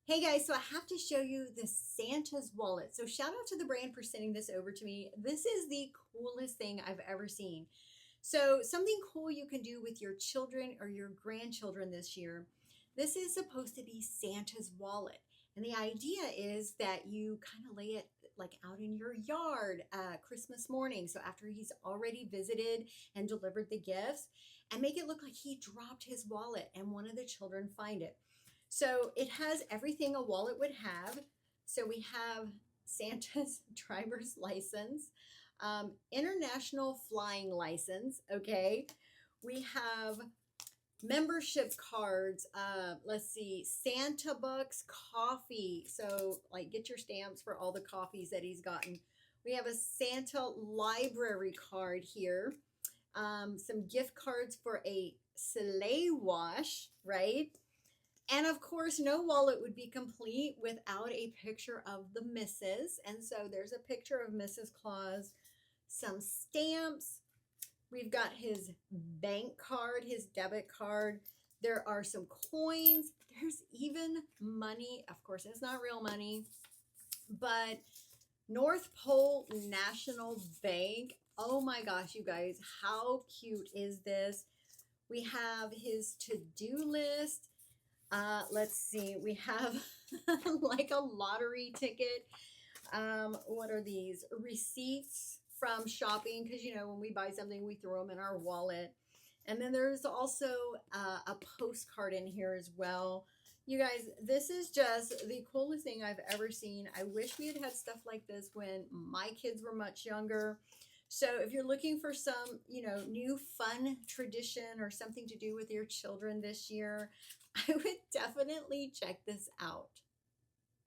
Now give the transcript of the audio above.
Hey guys, so I have to show you the Santa's wallet. So shout out to the brand for sending this over to me. This is the coolest thing I've ever seen. So something cool you can do with your children or your grandchildren this year. This is supposed to be Santa's wallet. And the idea is that you kind of lay it like out in your yard Christmas morning. So after he's already visited and delivered the gifts, and make it look like he dropped his wallet and one of the children find it. So it has everything a wallet would have. So we have Santa's driver's license, international flying license. Okay. We have membership cards. Let's see, Santa Bucks coffee. So, like, get your stamps for all the coffees that he's gotten. We have a Santa library card here. Some gift cards for a sleigh wash, right? And of course, no wallet would be complete without a picture of the missus. And so there's a picture of Mrs. Claus, some stamps. We've got his bank card, his debit card. There are some coins. There's even money. Of course, it's not real money, but North Pole National Bank. Oh my gosh, you guys, how cute is this? We have his to-do list. Let's see, we have like a lottery ticket. What are these? Receipts from shopping, because when we buy something, we throw them in our wallet. And then there's also a postcard in here as well. You guys, this is just the coolest thing I've ever seen. I wish we had had stuff like this when my kids were much younger. So if you're looking for some, new fun tradition or something to do with your children this year, I would definitely check this out.